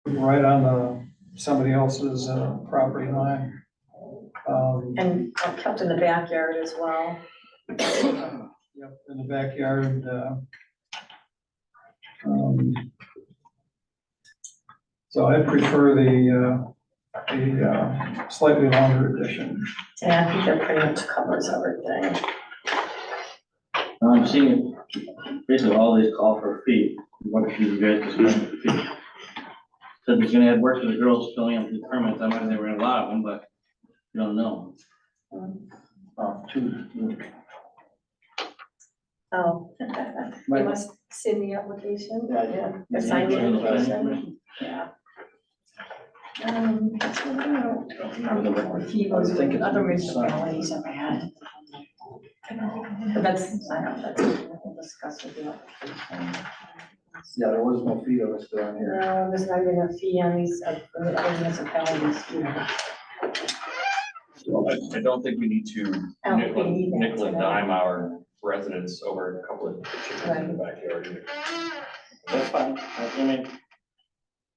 right on somebody else's property line. And kept in the backyard as well. Yep, in the backyard. So I prefer the slightly longer edition. Yeah, I think that pretty much covers everything. I'm seeing basically all these call for a fee. What if you guys just went for the fee? Said he's gonna add work to the girls filling out the permits. I'm not gonna say we're gonna allow them, but you don't know. Oh. You must send the application. Yeah. Sign the Yeah. application. Yeah. I don't remember what the fee was, like other municipalities have had. But that's, I don't know, that's, we'll discuss with you. Yeah, there was no fee listed on here. No, there's not even a fee on these, for the other municipalities. I don't think we need to I don't think we need that nickel and today. dime our residents over a couple of chickens in the backyard either. That's fine. I mean,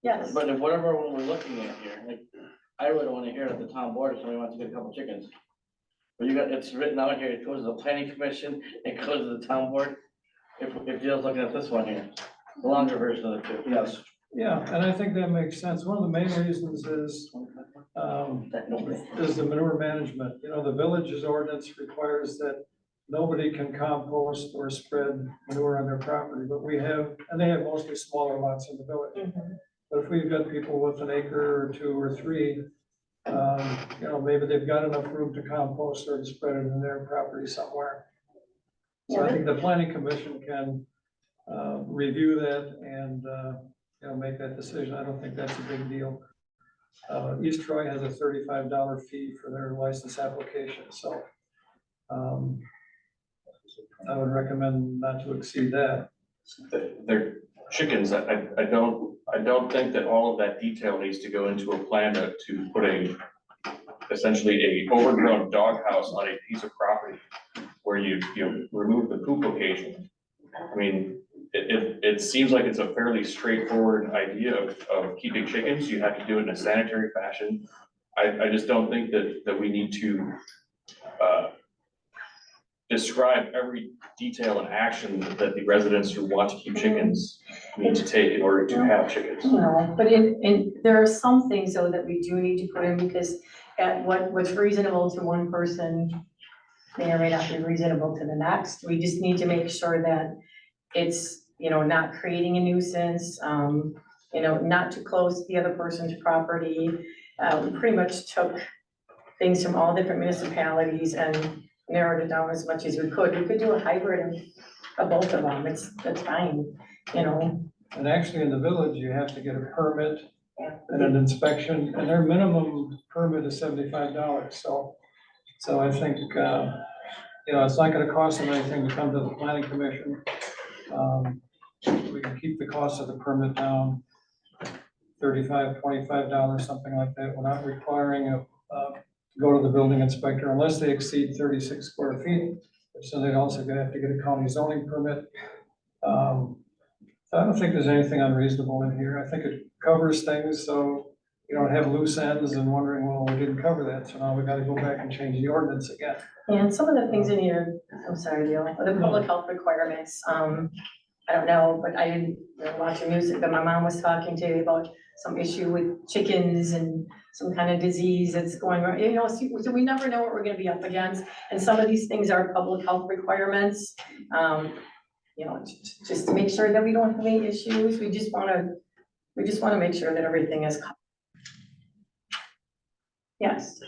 Yes. but if whatever one we're looking at here, like, I really don't wanna hear at the town board if somebody wants to get a couple chickens. But you got, it's written out here, it goes to the planning commission, it goes to the town board. If Jill's looking at this one here, the longer version of the two. Yes. Yeah, and I think that makes sense. One of the main reasons is the manure management. You know, the village's ordinance requires that nobody can compost or spread manure on their property, but we have, and they have mostly smaller lots in the village. Mhm. But if we've got people with an acre or two or three, you know, maybe they've got enough room to compost or to spread it in their property somewhere. So I think the planning commission can review that and, you know, make that decision. I don't think that's a big deal. East Troy has a $35 fee for their license application, so I would recommend not to exceed that. They're chickens, I don't think that all of that detail needs to go into a plan to put essentially a overgrown doghouse on a piece of property where you remove the poop location. I mean, it seems like it's a fairly straightforward idea of keeping chickens. You have to do it in a sanitary fashion. I just don't think that we need to describe every detail and action that the residents who want to keep chickens need to take in order to have chickens. No, but there are some things though that we do need to put in because at what's reasonable to one person may or may not be reasonable to the next. We just need to make sure that it's, you know, not creating a nuisance, you know, not too close to the other person's property. We pretty much took things from all different municipalities and narrowed it down as much as we could. We could do a hybrid of both of them. That's fine, you know. And actually in the village, you have to get a permit Yeah. and an inspection, and their minimum permit is $75. So I think, you know, it's not gonna cost them anything to come to the planning commission. We can keep the cost of the permit down, $35, $25, something like that. We're not requiring go to the building inspector unless they exceed 36 square feet. So they'd also gonna have to get a county zoning permit. I don't think there's anything unreasonable in here. I think it covers things, so you don't have loose ends and wondering, well, we didn't cover that, so now we gotta go back and change the ordinance again. And some of the things in here, I'm sorry, Dale, the public health requirements, I don't know, but I didn't watch the music, but my mom was talking to me about some issue with chickens and some kind of disease that's going on, you know, so we never know what we're gonna be up against. And some of these things are public health requirements, you know, just to make sure that we don't have any issues. We just wanna make sure that everything is. Yes.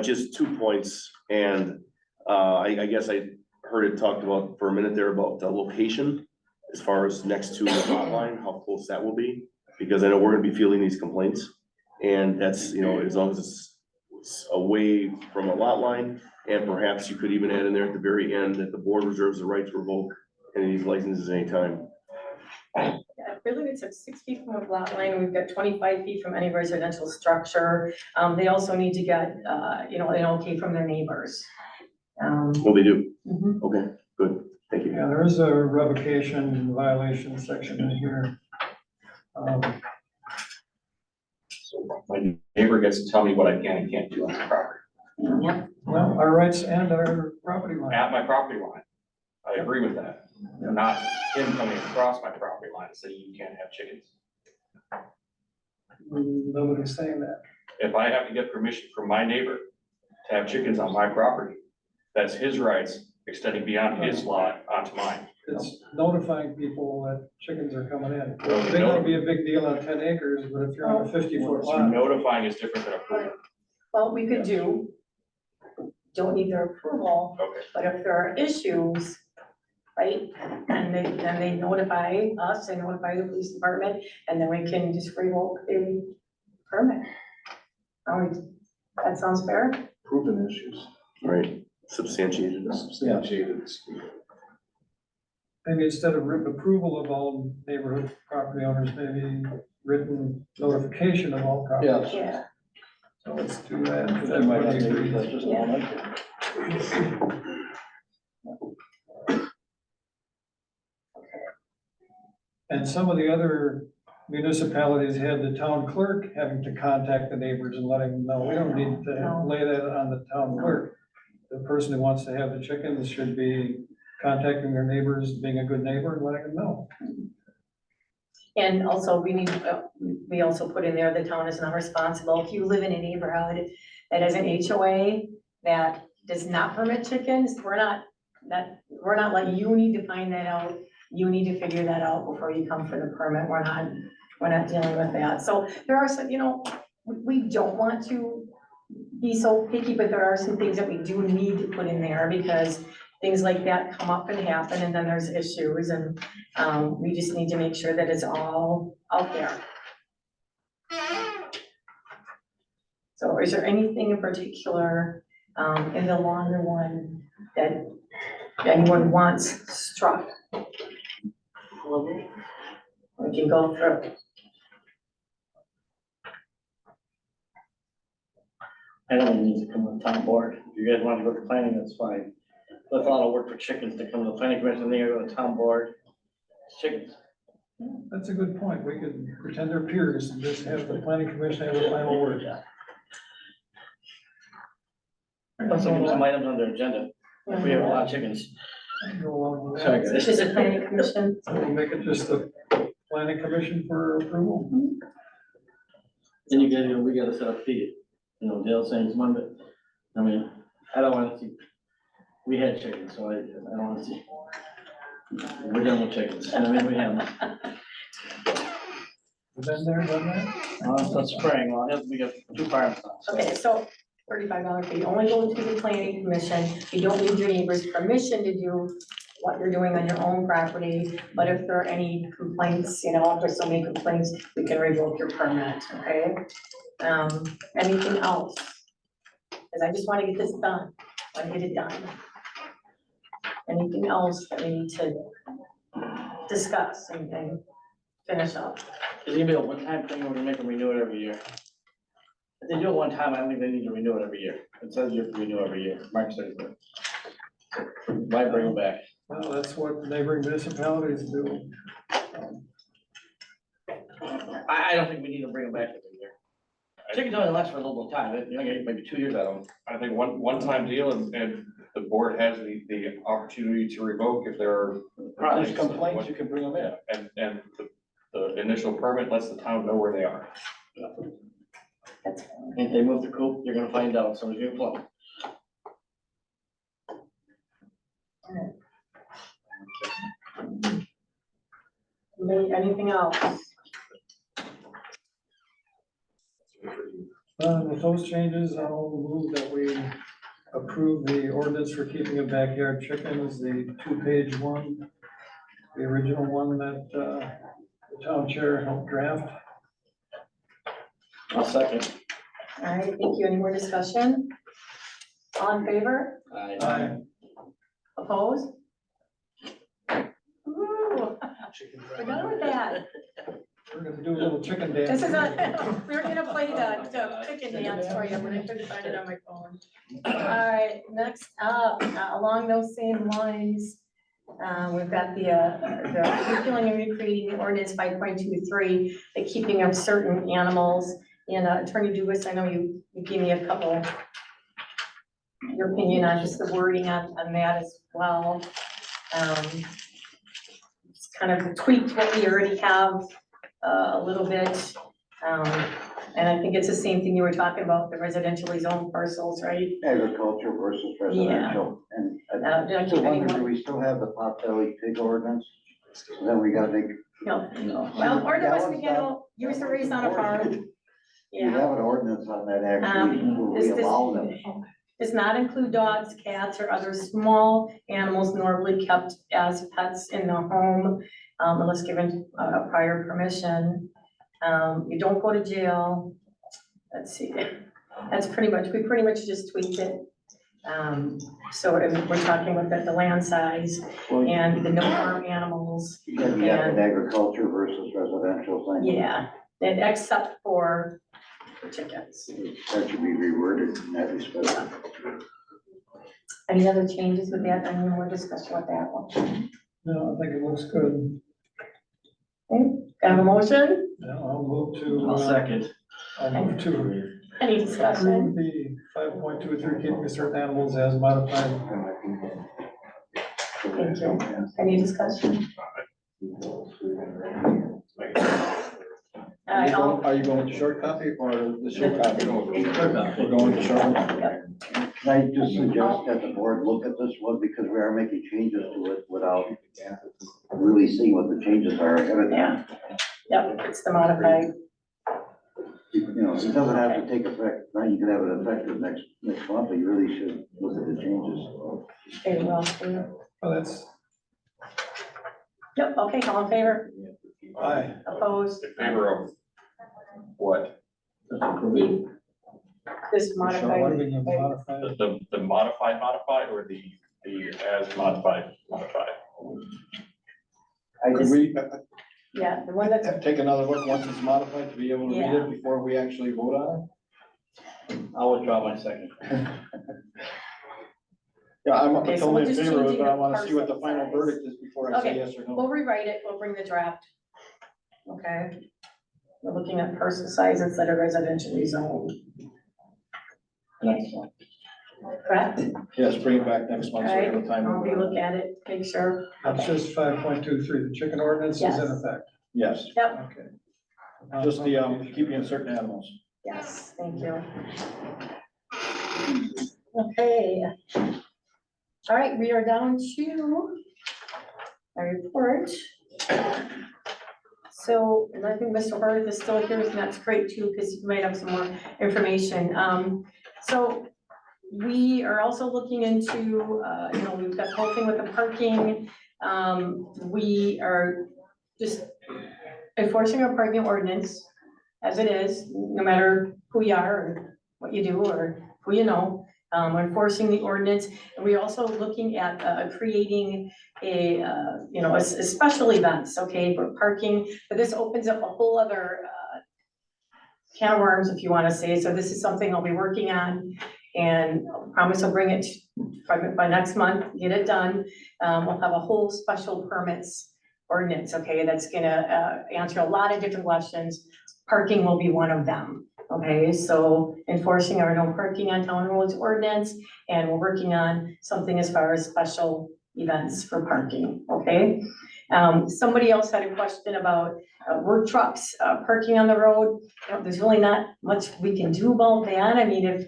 Just 2 points, and I guess I heard it talked about for a minute there about the location as far as next to the hotline, how close that will be, because I know we're gonna be fielding these complaints. And that's, you know, as long as it's away from a lot line, and perhaps you could even add in there at the very end that the board reserves the right to revoke any of these licenses anytime. Yeah, really, it's at 6 feet from a lot line, and we've got 25 feet from any residential structure. They also need to get, you know, an okay from their neighbors. Well, they do. Mhm. Okay, good. Thank you. Yeah, there is a revocation violation section in here. neighbor gets to tell me what I can and can't do on my property, Yep. Well, our rights end at our property line. at my property line. I agree with that, not him coming across my property line and saying you can't have chickens. Nobody's saying that. If I have to get permission from my neighbor to have chickens on my property, that's his rights extending beyond his lot onto mine. It's notifying people that chickens are coming in. Well, It may not be a big deal on 10 acres, but if you're on a 50-foot lot, Notifying is different than approving. Well, we could do, don't need their approval, Okay. but if there are issues, right? And then they notify us, they notify the police department, and then we can just revoke the permit. That sounds fair? Proven issues, Right, substantiated. substantiated. maybe instead of written approval of all neighborhood property owners, maybe written notification of all property. Yes. Yeah. So let's do that. if They might have everybody neighbors that agrees. just don't like it. And some of the other municipalities had the town clerk having to contact the neighbors and letting them know. We don't need to No. lay that on the town clerk. The person who wants to have the chickens should be contacting their neighbors, being a good neighbor and letting them know. And also, we also put in there, the town is not responsible. If you live in a neighborhood that has an HOA that does not permit chickens, we're not like, you need to find that out. You need to figure that out before you come for the permit. We're not dealing with that. So there are some, we don't want to be so picky, but there are some things that we do need to put in there because things like that come up and happen, and then there's issues, and we just need to make sure that it's all out there. So is there anything in particular in the longer one that anyone wants struck? We can go through. I don't need to come to the town board. If you guys want to go to planning, that's fine. That's a lot of work for chickens to come to the planning commission, then you go to the town board. It's chickens. That's a good point. We could pretend they're peers and just have the planning commission have the final word. Let's look at some items on their agenda. If we have a lot of chickens. Go along with Sorry, that. guys. Just a planning commission. So we'll make it just a planning commission for approval. Then we gotta set up fee. Dale saying it's Monday. I mean, I don't wanna see, we had chickens, so I don't wanna see. We're done with chickens. I mean, we have, Been there, done that? it's spring, we got 2 farms. Okay, so $35 fee, only go to the planning commission. You don't need your neighbor's permission to do what you're doing on your own property. But if there are any complaints, if there's so many complaints, we can revoke your permit, okay? Anything else? Because I just want to get this done, I want to get it done. Anything else that we need to discuss and finish up? Is it gonna be a one-time thing, or we're gonna make them renew it every year? If they do it one time, I don't think they need to renew it every year. It says you have to renew every year, March 31st. Why bring them back? Well, that's what neighboring municipalities do. I don't think we need to bring them back every year. Chickens only last for a little time, you get maybe 2 years out of them. I think one-time deal and the board has the opportunity to revoke if there are. There's complaints, you can bring them in. And the initial permit lets the town know where they are. If they move the coop, you're gonna find out, somebody's gonna plumb. Anything else? With those changes, I'll move that we approve the ordinance for keeping of backyard chickens, the 2-page one, the original one that the town chair helped draft. I'll second. All right, thank you. Any more discussion? All in favor? Aye. Opposed? Ooh, we're done with that. We're gonna do a little chicken dance. This is we were gonna play the chicken dance for you, but I couldn't find it on my phone. All right, next up, along those same lines, we've got the repealing and recreating the ordinance 5.23, the keeping of certain animals. And Attorney Dubus, I know you gave me a couple, your opinion on just the wording on that as well. It's kind of tweaked what we already have a little bit. And I think it's the same thing you were talking about, the residentially zoned parcels, right? Agriculture versus residential. And Did I I keep still wonder, do anyone? we still have the Potbelly pig ordinance? So then we gotta make, No. No. Well, part of That West one's McDaniel not- used to raise on a farm. we Yeah. have an ordinance on that actually, where we This allow them. does not include dogs, cats, or other small animals normally kept as pets in the home, unless given prior permission. You don't go to jail. Let's see, that's pretty much, we pretty much just tweaked it. So we're talking with the land size Well, you and the no farm animals, got that agriculture versus residential thing. yeah, and except for the chickens. That should be reworded in that respect. Any other changes with that? Any more discussion with that one? No, I think it looks good. Okay, have a motion? Now I'll move to. I'll second. I'll move to Any discussion? approve the 5.23 keeping certain animals as modified. Thank you. Any discussion? All right, all, Are you going with the short copy or the short The- copy? We're going with the short one. Can I just suggest that the board look at this one, because we are making changes to it without really seeing what the changes are ahead of time. yep, it's the modified. You know, it doesn't have to take effect, now you can have it effective next month, but you really should look at the changes. Very well. Well, that's, Yep, okay, all in favor? aye. In Opposed? favor of what? This So what are modified. we gonna modify? The modified or the as modified? Could we Yeah, the one that's, take another look once it's modified to be able to read Yeah. it before we actually vote on I'll withdraw my second. it? Yeah, I'm Okay, so totally we're in just favor of it, changing but I the wanna see what the parcel final size. verdict is before I say Okay, yes or no. we'll rewrite it, we'll bring the draft. Okay. We're looking at parcel size instead of residentially zoned, Next one. correct? Yes, bring it back next month, so we have a time. to I'll vote on look it. at it, make sure. That's just 5.23, the chicken ordinance is in Yes. effect. Yes, Yep, Okay. just the, keeping in certain animals. yes, thank you. Okay. All right, we are down to our report. So, and I think Mr. Hurd is still here, and that's great too, because you might have some more information. So we are also looking into, we've got the whole thing with the parking. We are just enforcing our parking ordinance as it is, no matter who you are or what you do or who you know. We're enforcing the ordinance, and we're also looking at creating a special events, okay, for parking. But this opens up a whole other can of worms, if you want to say. So this is something I'll be working on, and I promise I'll bring it by next month, get it done. We'll have a whole special permits ordinance, okay, that's gonna answer a lot of different questions. Parking will be one of them. Okay, so enforcing our no parking on town roads ordinance, and we're working on something as far as special events for parking, okay? Somebody else had a question about work trucks parking on the road. There's really not much we can do about that. I mean, if,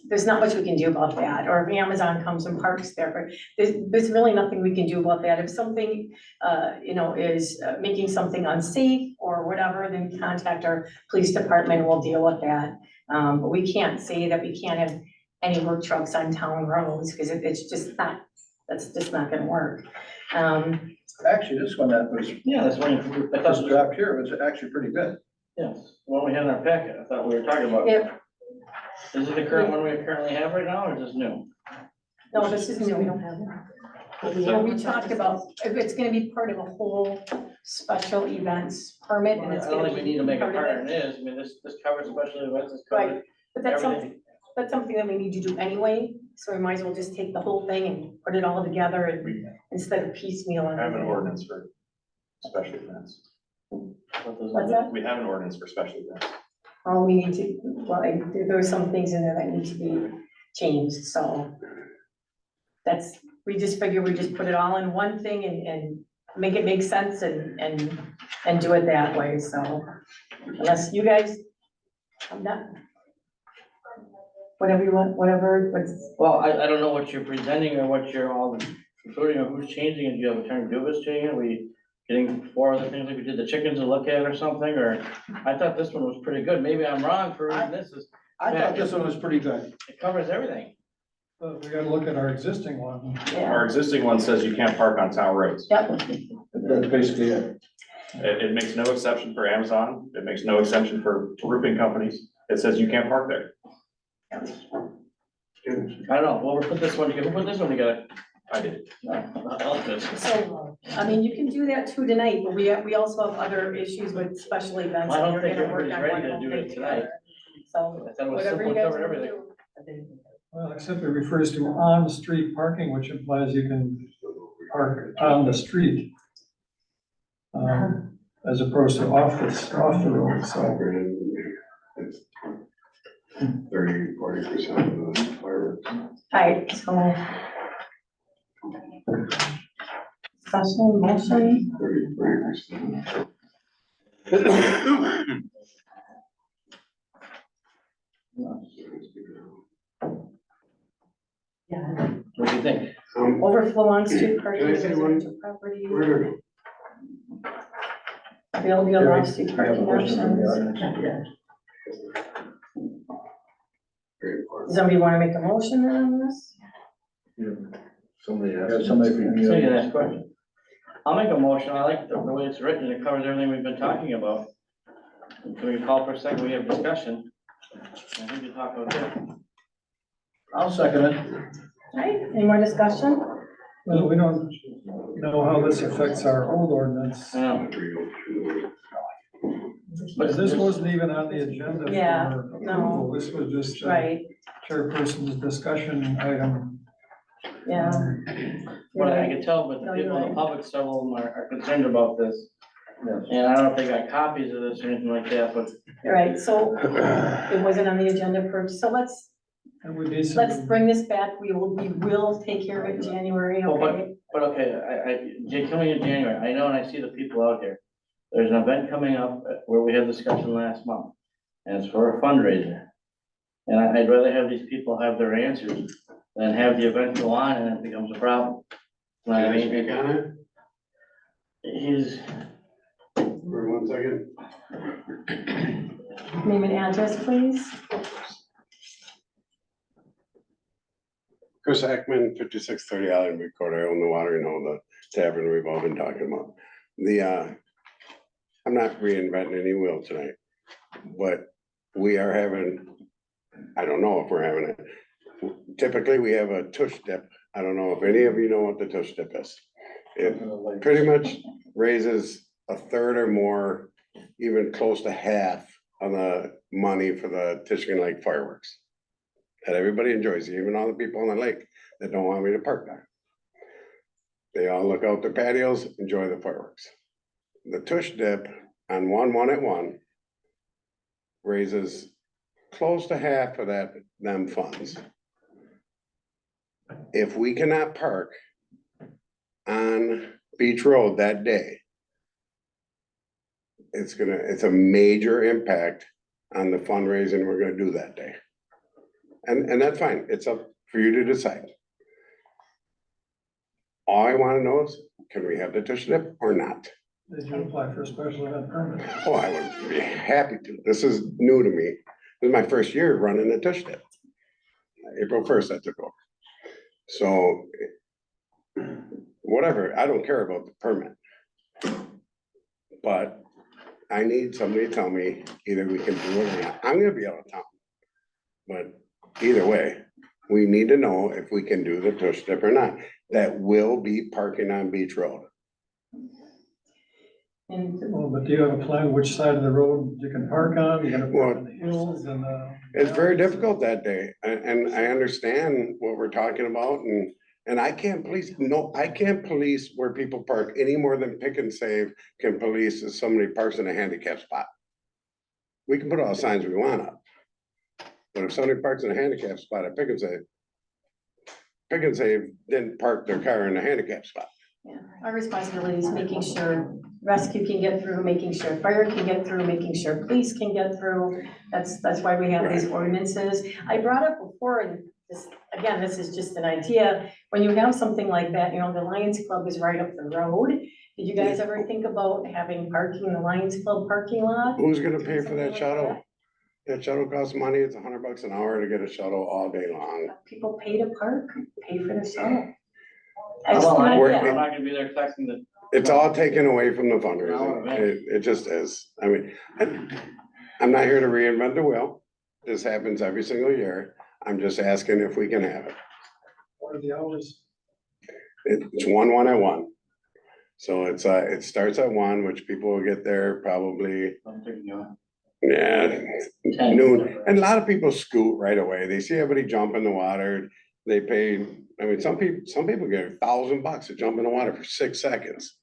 there's not much we can do about that, or if Amazon comes and parks there, but there's really nothing we can do about that. If something, is making something unsafe or whatever, then contact our police department, we'll deal with that. But we can't say that we can't have any work trucks on town roads, because it's just not, that's just not gonna work. Actually, this one that was, Yeah, that's one, I this thought, draft here was actually pretty good. yes, the one we had in our packet, I thought we were talking about. If, Is it the current one we currently have right now, or is this new? no, this is new, we don't have it. Well, we talked about, if it's gonna be part of a whole special events permit, and it's I don't gonna think we be need to make it part of harder than it. it is, I mean, this covers special events, this Right. covers But that's everything. something that we need to do anyway, so we might as well just take the whole thing and put it all together and instead of piecemeal. Have an ordinance for special events. What's that? We have an ordinance for special events. Oh, we need to, well, there are some things in there that need to be changed, so. That's, we just figure we just put it all in one thing and make it make sense and do it that way, so. Unless you guys, I'm not. Whatever you want, what's, Well, I don't know what you're presenting or what you're all including or who's changing it. Do you have Attorney Dubus changing it? Are we getting 4 other things like we did the chickens to look at or something, or? I thought this one was pretty good. Maybe I'm wrong for reading this. I thought this one was pretty good. It covers everything. But we gotta look at our existing one. yeah, Our existing one says you can't park on town roads. yep, That's basically it. It makes no exception for Amazon. It makes no exception for roofing companies. It says you can't park there. I don't know. Well, we'll put this one together. Who put this one together? I did. No, not Elvis. so, I mean, you can do that too tonight, but we also have other issues with special events. I don't and we're think gonna work everybody's on ready one to do whole it thing tonight. together. So, I thought it was whatever simple, you guys covered wanna everything. do. Well, except it refers to on-street parking, which implies you can park on the street. As opposed to off the road, so. 30-40% of the fireworks. Alright, so. Discussion, motion, 30%. yeah, What do you think? overflow on street parking, Can I say one residential property, Where will be allowed street We have a parking question from the options. audience. Very important. Somebody wanna make a motion on this? Somebody Yeah, asked. somebody from So you can the, ask questions. I'll make a motion. I like the way it's written. It covers everything we've been talking about. Can we call for a second? We have discussion. I think you talk about it. I'll second it. Alright, any more discussion? Well, we don't know how this affects our old ordinance. I know. But this wasn't even on the agenda Yeah, for no. approval. This was just a Right, chairperson's discussion item. yeah. But I can tell, but the No, you're people in the right. public, several of them are concerned about this. And I don't know if they got copies of this or anything like that, but Alright, so it wasn't on the agenda for, so let's And we need some. bring this back, we will take care of it in January, Well, okay? But okay, coming in January, I know and I see the people out here. There's an event coming up where we had discussion last month, and it's for a fundraiser. And I'd rather have these people have their answers than have the event go on and it becomes a problem. You know what I Can I mean? speak on it He's, for 1 second? Name and address, please. Chris Ackman, 5630 Allenby Court. I own the water, the tavern we've all been talking about. I'm not reinventing any wheel tonight, but we are having, I don't know if we're having it. Typically, we have a tush dip. I don't know if any of you know what the tush dip is. It pretty much raises a third or more, even close to half of the money for the Tischken Lake fireworks. That everybody enjoys, even all the people on the lake that don't want me to park there. They all look out their patios, enjoy the fireworks. The tush dip on 1-1 raises close to half of them funds. If we cannot park on Beach Road that day, it's a major impact on the fundraising we're gonna do that day. And that's fine, it's up for you to decide. All I wanna know is, can we have the tush dip or not? Did you apply for a special event permit? Oh, I would be happy to, this is new to me, this is my first year running the tush dip. April 1st I took over. So, whatever, I don't care about the permit. But I need somebody to tell me either we can do it or not. I'm gonna be out of town. But either way, we need to know if we can do the tush dip or not. That will be parking on Beach Road. And Well, but do you have a plan which side of the road you can park on? You're gonna park on the hills and It's very difficult that day, and I understand what we're talking about, and And I can't police, no, I can't police where people park any more than Pick and Save can police if somebody parks in a handicap spot. We can put all the signs we want up. But if somebody parks in a handicap spot at Pick and Save didn't park their car in a handicap spot. Yeah, our responsibility is making sure rescue can get through, making sure fire can get through, making sure police can get through. That's why we have these ordinances. I brought up before, and this, again, this is just an idea. When you have something like that, you know, the Lions Club is right up the road. Did you guys ever think about having parking in the Lions Club parking lot? Who's gonna pay for Something that like shuttle? That shuttle costs money. It's $100 an hour to get a shuttle all day long. People pay to park, pay for the shuttle. I'm That's not an We're- idea. gonna be there collecting the, It's all taken away from the fundraising. It just is. I mean, I'm not here to reinvent the wheel. This happens every single year. I'm just asking if we can have it. What are the hours? It's 1, at 1. So it starts at 1, which people will get there probably, I'm thinking, you know, yeah, 10. noon. And a lot of people scoot right away. They see everybody jump in the water. They pay, I mean, some people get $1,000 to jump in the water for 6 seconds.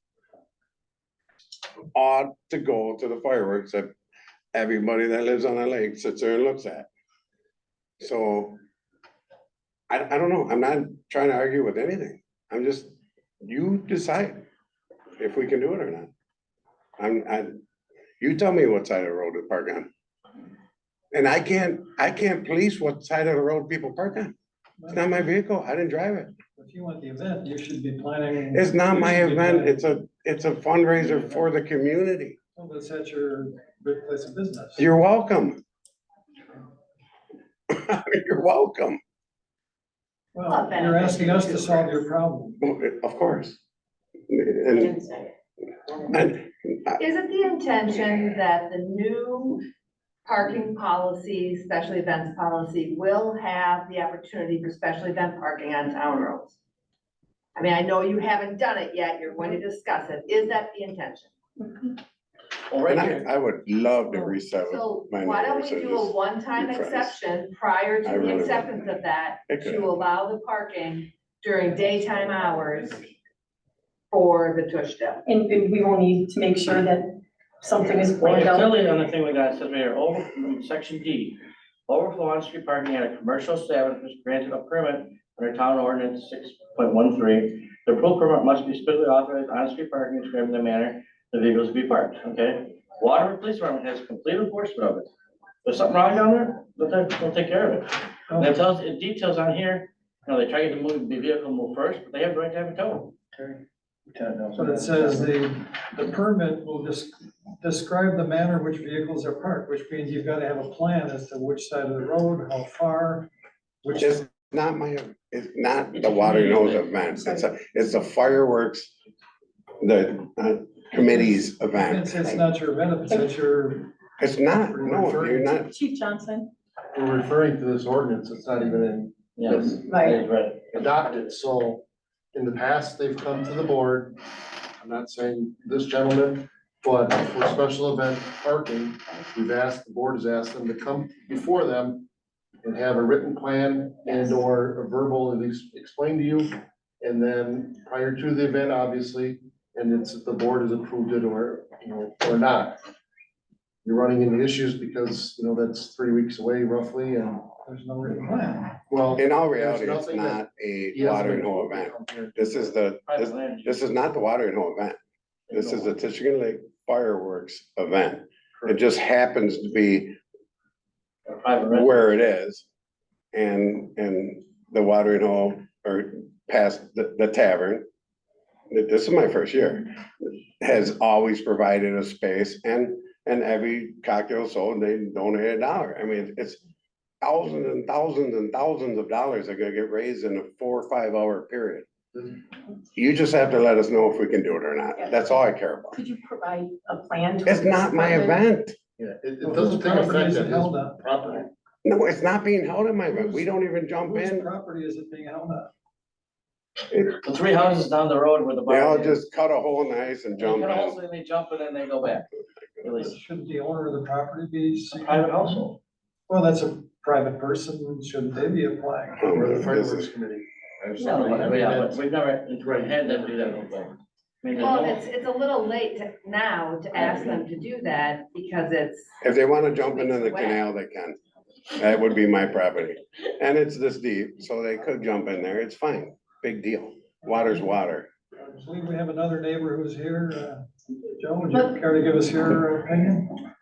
Odd to go to the fireworks that everybody that lives on a lake sits there and looks at. So I don't know. I'm not trying to argue with anything. I'm just, you decide if we can do it or not. You tell me what side of the road to park on. And I can't police what side of the road people park on. It's not my vehicle. I didn't drive it. If you want the event, you should be planning. It's not you my should be event. planning- It's a fundraiser for the community. Well, That's at your big place of business. You're welcome. You're welcome. Well, you're asking us to solve your problem. Of course. And, and Is it the intention that the new parking policy, special events policy, will have the opportunity for special event parking on town roads? I mean, I know you haven't done it yet, you're going to discuss it, is that the intention? Well, right and here, I would love to reset So my why don't neighbors we and do a just one-time be friends. exception prior to I the really would. acceptance of that, It could. to allow the parking during daytime hours for the tush dip? And we will need to make sure that something is well, planned out. clearly on the thing we got, it says here, over, section D, overflow on-street parking at a commercial establishment is granted a permit under town ordinance 6.13. The approved permit must be specifically authorized on-street parking described in the manner the vehicles to be parked, okay? Waterford Police Department has complete enforcement of it. If there's something wrong down there, they'll take care of it. And it details on here, you know, they try to get the vehicle move first, but they have the right to have it towed. But it says the permit will describe the manner in which vehicles are parked, which means you've got to have a plan as to which side of the road, how far, which. It's not the water nose event. It's the fireworks, the committee's event. It's not your event, it's your. It's not, no, you're not. Chief Johnson, We're referring to this ordinance, it's not even in Yes. Right. Right. adopted, so in the past, they've come to the board. I'm not saying this gentleman, but for special event parking, the board has asked them to come before them and have a written plan and or a verbal at least explain to you. And then prior to the event, obviously, and it's, the board has approved it or, you know, or not. You're running into issues because, you know, that's 3 weeks away roughly, and There's no written plan. well. In all reality, there's it's nothing that not a he hasn't water and been hole told to event. come here. This is Private land. this is not the water and hole event. This is the Michigan Lake fireworks event. It just happens to be Private residence. where it is. And the watering hole or past the tavern, this is my first year, has always provided a space and every cocktail sold, they donate $1. I mean, it's thousands and thousands and thousands of dollars are gonna get raised in a 4 or 5 hour period. You just have to let us know if we can do it or not. That's all I care about. could you provide a plan? to It's not my this event. Yeah, it Well, doesn't whose take property effect is it on held his on? property. No, it's not being held in my event. We don't even jump Whose in. property is it being held on? The 3 houses down the road where the. They all bar is. just cut a hole in the ice and They jump cut a hole, in. so then they jump and then they go back. Really, Shouldn't the owner of the property be? a private household. Well, that's a private person, shouldn't they be applying? We're the This fireworks is- committee. Yeah, but we've never had them do that before. I mean, there's Well, no- it's a little late now to ask them to do that because it's, If they wanna jump into the canal, they can. That would be my property. And it's this deep, so they could jump in there. It's fine. Big deal. Water's water. I believe we have another neighbor who's here. Joe, would you care to give us your opinion?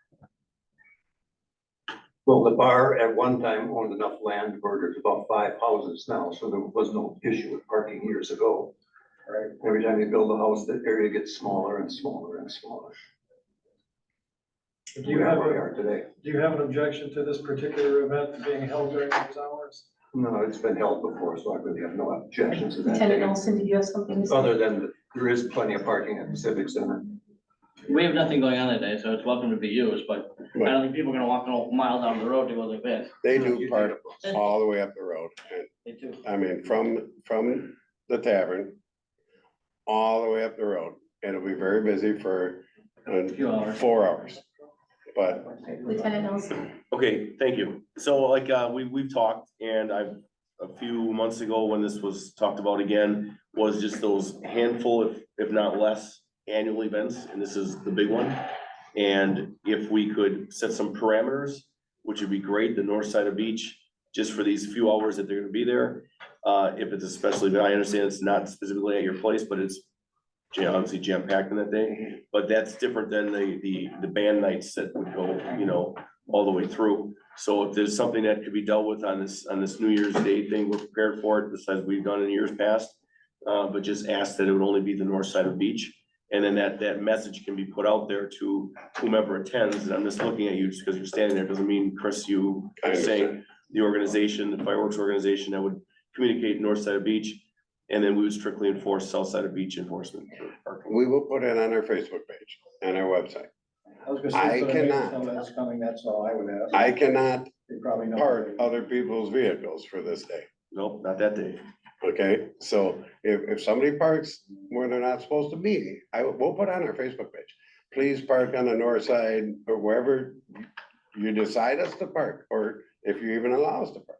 Well, the bar at one time owned enough land where there's about 5 houses now, so there was no issue with parking years ago. Right, every time you build a house, the area gets smaller and smaller and smaller. Do you have, Where we are today. do you have an objection to this particular event being held during these hours? No, it's been held before, so I really have no objections to Lieutenant that. Nelson, did you have something to say? Other than that there is plenty of parking at the Civic Center. We have nothing going on today, so it's welcome to be used, but I don't think people are gonna walk miles down the road to go to the event. They do park all the way up the road. And They do. I mean, from the tavern all the way up the road. It'll be very busy for Few hours. 4 hours. But Lieutenant Nelson? Okay, thank you. So like, we've talked and a few months ago when this was talked about again, was just those handful, if not less, annual events, and this is the big one. And if we could set some parameters, which would be great, the north side of beach, just for these few hours that they're gonna be there. If it's a special event, I understand it's not specifically at your place, but it's obviously jam-packed in that day. But that's different than the band nights that would go, all the way through. So if there's something that could be dealt with on this New Year's Day thing, we're prepared for it, besides we've done in years past. But just ask that it would only be the north side of beach. And then that message can be put out there to whomever attends. And I'm just looking at you just because you're standing there, doesn't mean, Chris, you I are saying understand. the organization, the fireworks organization that would communicate north side of beach. And then we would strictly enforce south side of beach enforcement. we will put it on our Facebook page and our website. I was gonna I say, for the next cannot. one that's coming, that's all I would ask. I cannot You probably know. park other people's vehicles for this day. Nope, not that day. Okay, so if somebody parks where they're not supposed to be, we'll put on our Facebook page. Please park on the north side or wherever you decide us to park, or if you even allow us to park.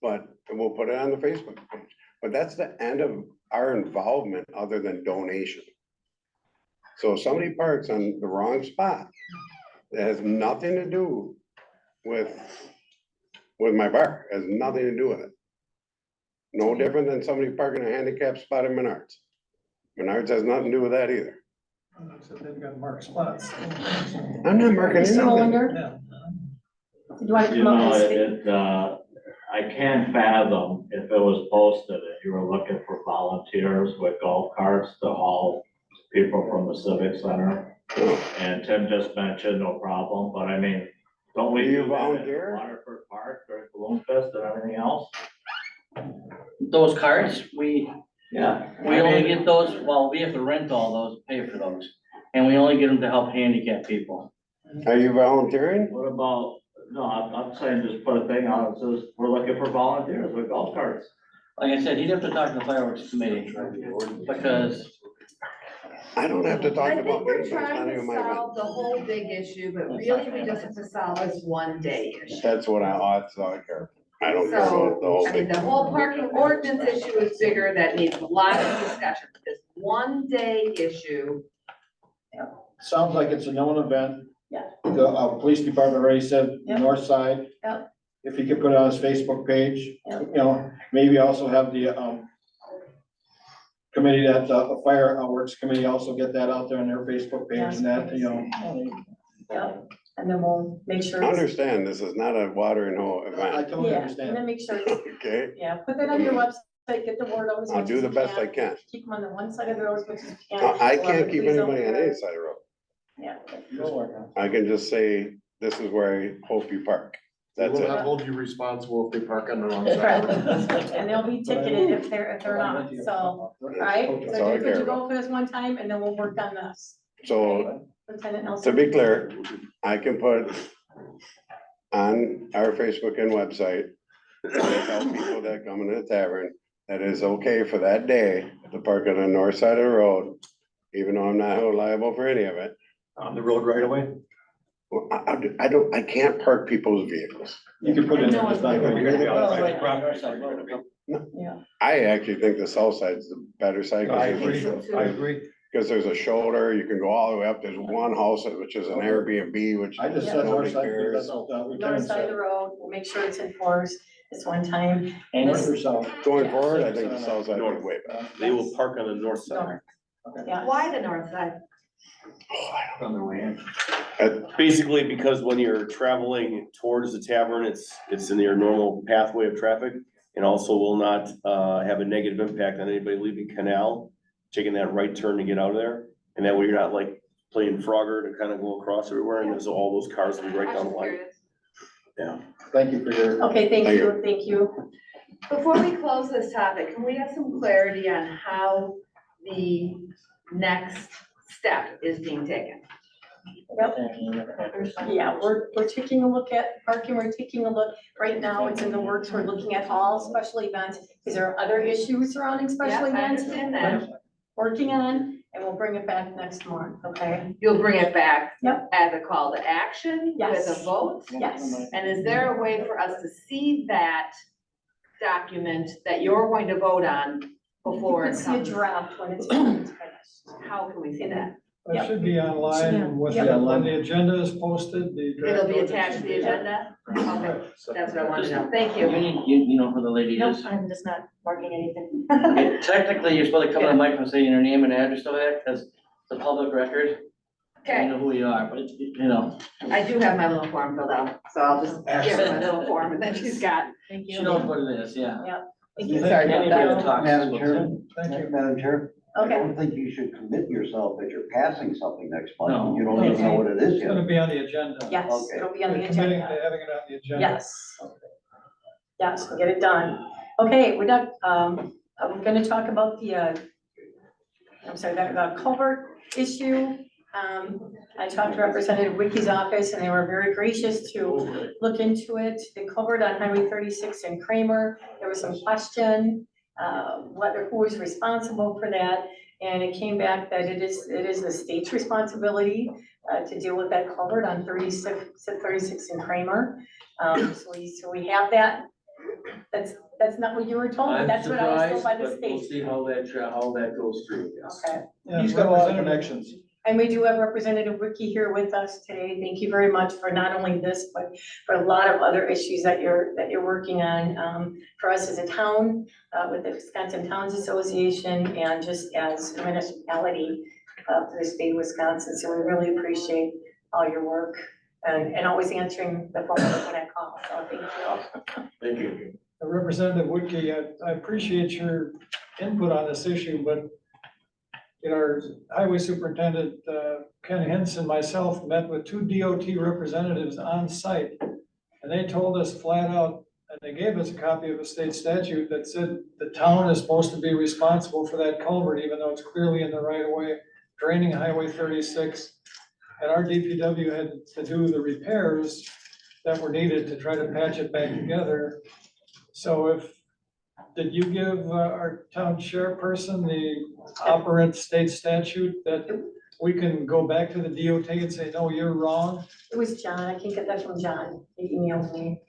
But we'll put it on the Facebook page. But that's the end of our involvement other than donation. So if somebody parks on the wrong spot, that has nothing to do with my bar, has nothing to do with it. No different than somebody parking a handicap spot in Menards. Menards has nothing to do with that either. So they've got marked spots. I'm not marking Mr. anything. Molinder, Yeah. do you want to You come up know, and speak? I can't fathom if it was posted that you were looking for volunteers with golf carts to haul people from the Civic Center. And Tim just mentioned no problem, but I mean, don't we Do you do that at volunteer? Waterford Park during Balloon Fest and everything else? Those carts, we Yeah. only get those, well, we have to rent all those, pay for those. And we only get them to help handicapped people. Are you volunteering? What about, no, I'm saying just put a thing on it, says we're looking for volunteers with golf carts. Like I said, he'd have to talk to the fireworks committee, because I don't have to talk I think about me, we're but it's not trying to even my event. solve the whole big issue, but really we just have to solve this one day issue. That's what that's all I care. I don't care about the whole I mean, thing. the whole parking ordinance issue is bigger, that needs lots of discussion. This one day issue, Sounds like it's a known event. Yeah. The, police department already said Yep. north side. Yep. If he could put it on his Facebook page, Yep. Maybe also have the, committee that, the fireworks committee also get that out there on their Facebook page Yes, and that, please. Yep, and then we'll make sure. it's- Understand, this is not a water and hole I event, totally Yeah, and understand. then make sure, okay? yeah, put that on your website, get the word out as I'll much do as the you best I can. can. Keep them on the one side of the road as much as you can. I People can't are keep please don't anybody on care. any side of the road. Yeah. I can just say, this is where I hope you park. We That's will it. not hold you responsible if they park on the wrong Correct. side. And they'll be ticketed if they're not, so, right? That's all I So care could you about. go for this one time and then we'll work on this. So Lieutenant to Nelson? be clear, I can put on our Facebook and website, tell people that come into the tavern, that is okay for that day to park on the north side of the road, even though I'm not liable for any of it. On the road right away. Well, I can't park people's vehicles. You can put it in. No, it's not gonna be- Oh, right, right, right, right. I actually think the south side's the better side. I Cause agree, I agree. there's a shoulder, you can go all the way up, there's one house which is an Airbnb, which I just said nobody north side, cares. because that's what North Lieutenant side of said. the road, we'll make sure it's enforced this one time. And North it's or south? Going Yeah. forward, I think the south side is way better. They will park on the north side. north. Yeah. Why the north side? On their way in. Basically, because when you're traveling towards the tavern, it's in your normal pathway of traffic. And also will not, have a negative impact on anybody leaving Canal, taking that right turn to get out of there. And that way you're not like playing Frogger to kind of go across everywhere, and there's all those cars will be right I was down the just line. curious. Yeah. Thank you for your. Okay, thank Thank you, thank you. Before we close this topic, can we have some clarity on how the next step is being taken? Yeah, we're taking a look at parking, we're taking a look, right now it's in the works, we're looking at all special events. Because there are other issues surrounding special Yep, I events. understand that. we're Working on, and we'll bring it back next month, okay? You'll bring it back Yep. as a call to action with Yes. a vote? Yes, And is there a way for us to see that document that you're going to vote on you before can it see a comes? draft when it's finished. How can we see that? It should be online with, Yep. when the agenda is posted, the. draft It'll be ordinance attached to should the be- agenda? Okay, that's what I wanted to know. Thank You you. need, you know who the lady is? I'm just not marking anything. Technically, you're supposed to come on the mic and say your name and address over there, because it's a public record. You Okay, know who you are, but you know, I do have my little form filled out, so I'll just give her my little form and then she's got. Thank she you. knows what it is, yeah. Thank you. Sorry about Anybody that. that talks is Madam supposed Chair, to. Thank you. Madam Chair, I Okay, don't think you should commit yourself that you're passing something next month. No. You don't even know what it is It's gonna yet. be on the agenda. yes, Okay. it'll be on the We're committing to agenda. having it on the agenda. Yes. Yes, we'll get it done. Okay, we're not, I'm gonna talk about the, I'm sorry, the culvert issue. I talked to Representative Wicky's office and they were very gracious to look into it. The culvert on Highway 36 in Kramer, there was some question, who was responsible for that. And it came back that it is the state's responsibility, to deal with that culvert on 36 in Kramer. So we have that. That's not what you were told, but that's what I was told by the state. see how that goes through, Okay. Yeah, He's got a lot of Representative- connections. And we do have Representative Ricky here with us today. Thank you very much for not only this, but for a lot of other issues that you're working on, for us as a town, with the Wisconsin Towns Association and just as a municipality for the state of Wisconsin. So we really appreciate all your work and always answering the phone when I call. So thank you. Thank you. Representative Woodkey, I appreciate your input on this issue, but you know, our highway superintendent, Ken Henson, myself met with two DOT representatives on site. And they told us flat out, and they gave us a copy of a state statute that said the town is supposed to be responsible for that culvert, even though it's clearly in the right of way, draining Highway 36. And our DPW had to do the repairs that were needed to try to patch it back together. So did you give our town chairperson the operant state statute that we can go back to the DOT and say, no, you're wrong? It was John. I can get that from John. He emailed me.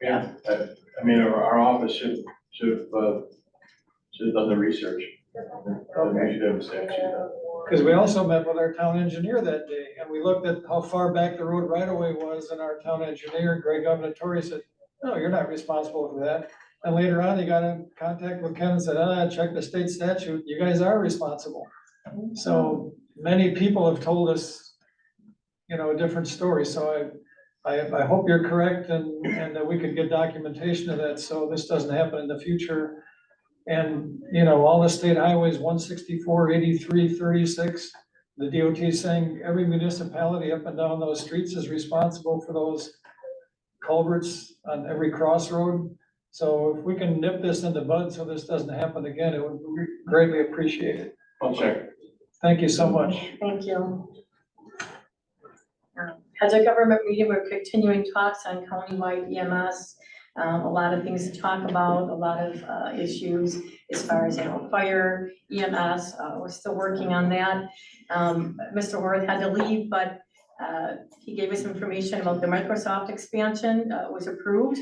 Yeah, I mean, our office should have done the research. We should have a statute. Because we also met with our town engineer that day, and we looked at how far back the road right of way was, and our town engineer, Greg Governatore, said, no, you're not responsible for that. And later on, he got in contact with Ken and said, check the state statute, you guys are responsible. So many people have told us, you know, a different story, so I hope you're correct and that we could get documentation of that, so this doesn't happen in the future. And, you know, all the state highways, 164, 83, 36, the DOT is saying every municipality up and down those streets is responsible for those culverts on every crossroad. So if we can nip this in the bud so this doesn't happen again, it would be greatly appreciated. I'll check. Thank you so much. Thank you. As a government meeting, we're continuing talks on countywide EMS. A lot of things to talk about, a lot of issues as far as, fire, EMS. We're still working on that. Mr. Worth had to leave, but he gave us information about the Microsoft expansion, was approved.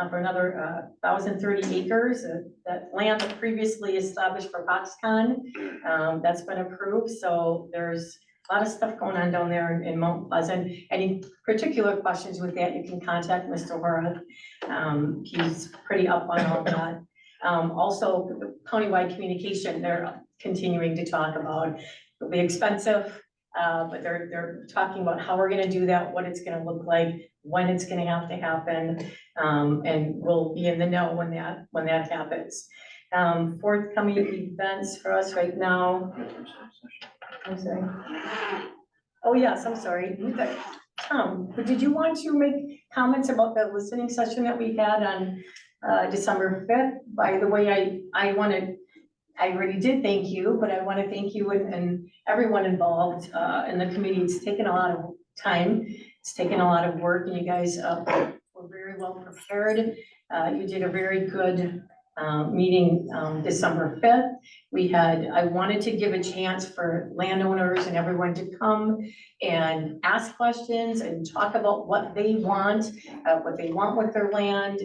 for another 1,030 acres, that land that previously established for Foxconn. That's been approved, so there's a lot of stuff going on down there in Mount Pleasant. Any particular questions with that, you can contact Mr. Horace. He's pretty up on all that. Also, countywide communication, they're continuing to talk about, it'll be expensive, but they're talking about how we're gonna do that, what it's gonna look like, when it's gonna have to happen, and we'll be in the know when that happens. Forthcoming events for us right now. I'm sorry. Oh, yes, I'm sorry. Tom, did you want to make comments about the listening session that we had on December 5th? By the way, I already did thank you, but I want to thank you and everyone involved in the committee. It's taken a lot of time. It's taken a lot of work, and you guys were very well prepared. You did a very good meeting December 5th. I wanted to give a chance for landowners and everyone to come and ask questions and talk about what they want with their land,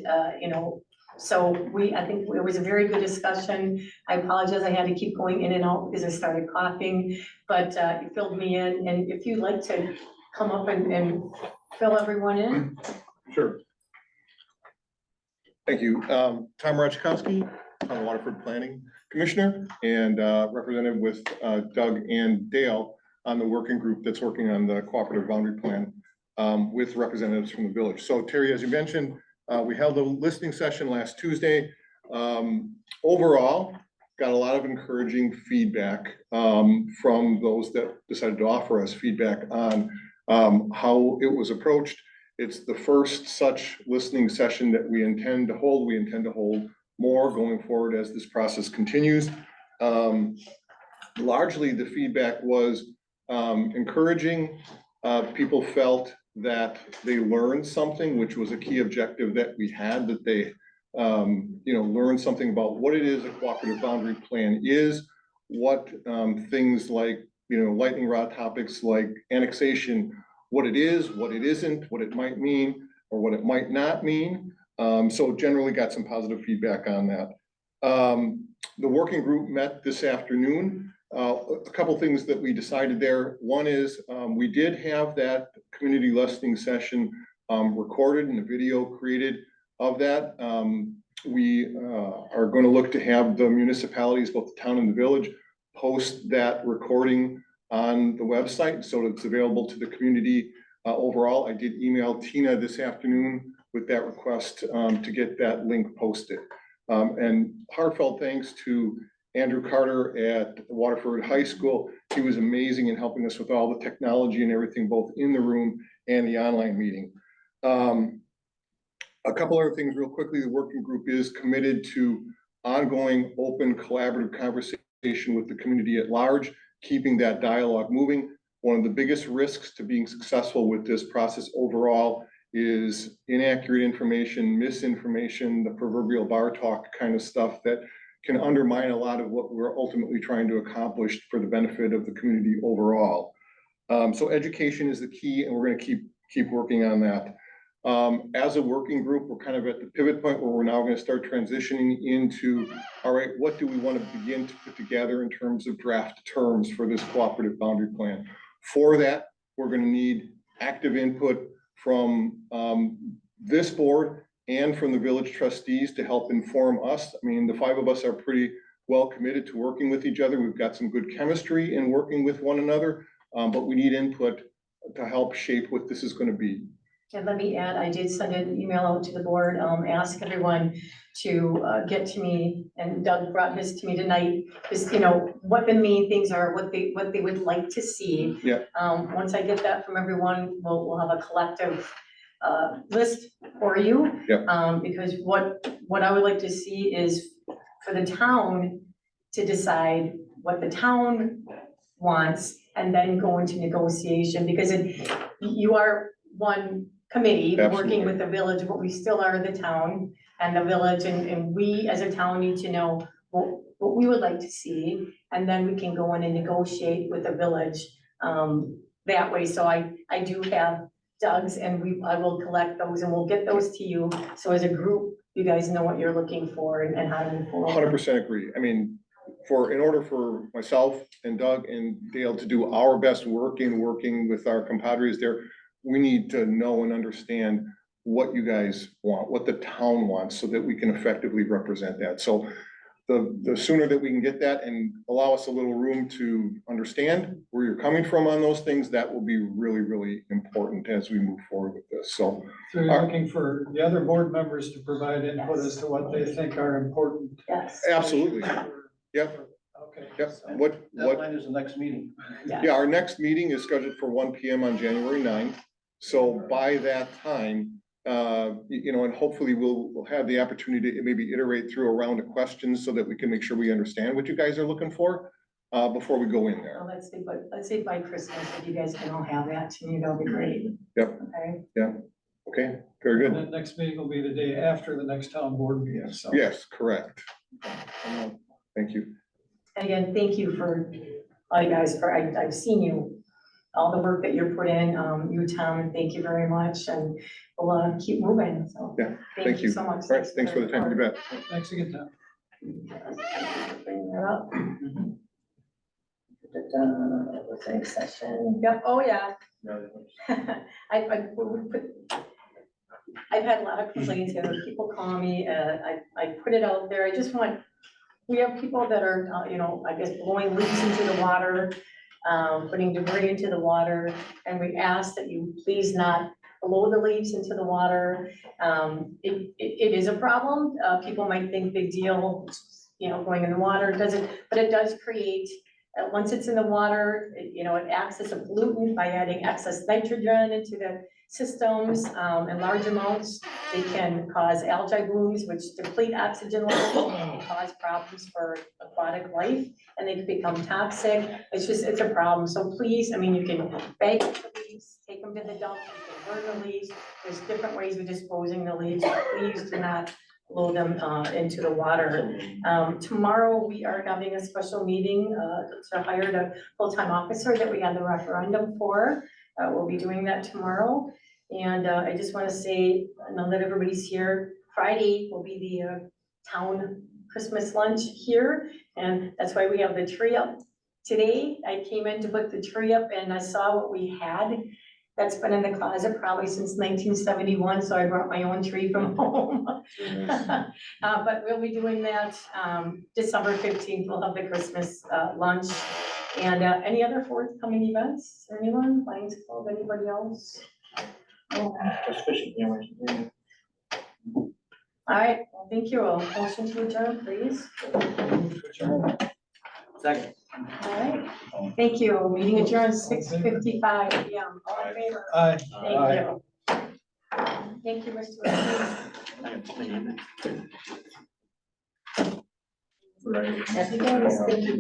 So I think it was a very good discussion. I apologize, I had to keep going in and out because I started coughing, but you filled me in, and if you'd like to come up and fill everyone in. Sure. Thank you. Tom Rachkowski, I'm the Waterford Planning Commissioner, and represented with Doug and Dale on the working group that's working on the cooperative boundary plan with representatives from the village. So Terry, as you mentioned, we held a listening session last Tuesday. Overall, got a lot of encouraging feedback from those that decided to offer us feedback on how it was approached. It's the first such listening session that we intend to hold. We intend to hold more going forward as this process continues. Largely, the feedback was encouraging. People felt that they learned something, which was a key objective that we had, that they learned something about what it is a cooperative boundary plan is, what things like lightning rod topics like annexation, what it is, what it isn't, what it might mean, or what it might not mean. So generally got some positive feedback on that. The working group met this afternoon. A couple things that we decided there. One is we did have that community listening session recorded and a video created of that. We are going to look to have the municipalities, both the town and the village, post that recording on the website so that it's available to the community overall. I did email Tina this afternoon with that request to get that link posted. And heartfelt thanks to Andrew Carter at Waterford High School. He was amazing in helping us with all the technology and everything, both in the room and the online meeting. A couple other things real quickly. The working group is committed to ongoing, open, collaborative conversation with the community at large, keeping that dialogue moving. One of the biggest risks to being successful with this process overall is inaccurate information, misinformation, the proverbial bar talk kind of stuff that can undermine a lot of what we're ultimately trying to accomplish for the benefit of the community overall. So education is the key, and we're going to keep working on that. As a working group, we're kind of at the pivot point where we're now going to start transitioning into, all right, what do we want to begin to put together in terms of draft terms for this cooperative boundary plan? For that, we're going to need active input from this board and from the village trustees to help inform us. I mean, the five of us are pretty well committed to working with each other. We've got some good chemistry in working with one another, but we need input to help shape what this is going to be. And let me add, I did send an email out to the board, ask everyone to get to me, and Doug brought his to me tonight, is, what the main things are, what they would like to see. Yeah. Once I get that from everyone, we'll have a collective list for you. Yeah. Because what I would like to see is for the town to decide what the town wants and then go into negotiation, because you are one committee working with the village, but we still are the town and the village, and we as a town need to know what we would like to see, and then we can go in and negotiate with the village that way. So I do have Doug's, and I will collect those and we'll get those to you. So as a group, you guys know what you're looking for and how to move forward. 100% agree. I mean, in order for myself and Doug and Dale to do our best working with our compadres there, we need to know and understand what you guys want, what the town wants, so that we can effectively represent that. So the sooner that we can get that and allow us a little room to understand where you're coming from on those things, that will be really, really important as we move forward with this. So So you're looking for the other board members to provide input as to what they think are important. Yes. absolutely, yep, Okay. yep. so- What, Deadline is the next meeting. yeah, our next meeting is scheduled for 1 PM on January 9th. So by that time, and hopefully we'll have the opportunity to maybe iterate through a round of questions so that we can make sure we understand what you guys are looking for, before we go in there. Well, let's say by Christmas, if you guys can all have that to me, that'll be great. Yep. Okay. Okay, very And good. that next meeting will be the day after the next town board meeting, so. Yes, correct. Thank you. And again, thank you for, all you guys, I've seen you, all the work that you're put in, you, Tom, and thank you very much, and we'll, keep moving, so. Yeah, thank you. so much. All right, thanks for the time, you bet. Thanks again, Tom. Bring that up. Executive session, yep, oh, yeah. I've had a lot of complaints, people call me, I put it out there, we have people that are, I guess blowing leaves into the water, putting debris into the water, and we ask that you please not blow the leaves into the water. It is a problem, people might think big deal, going in the water, but it does create, once it's in the water, it acts as a pollutant by adding excess nitrogen into the systems, in large amounts. It can cause algae blooms, which deplete oxygen levels and cause problems for aquatic life, and they can become toxic. It's a problem. So please, you can bag the leaves, take them to the dump, you can burn the leaves. There's different ways of disposing the leaves. Please do not blow them into the water. Tomorrow, we are having a special meeting to hire the full-time officer that we had the referendum for. We'll be doing that tomorrow. And I just want to say, now that everybody's here, Friday will be the town Christmas lunch here. And that's why we have the tree up today. I came in to put the tree up and I saw what we had. That's been in the closet probably since 1971, so I brought my own tree from home. But we'll be doing that December 15th. We'll have the Christmas lunch. And any other forthcoming events? Anyone? Lions Club, anybody else? Just fishing cameras. All right, well, thank you. Motion to adjourn, please. Second. All right, thank you. Meeting adjourned 6:55 PM. All in favor? Aye. Thank you. Thank you, Mr. Happy days. Thank you.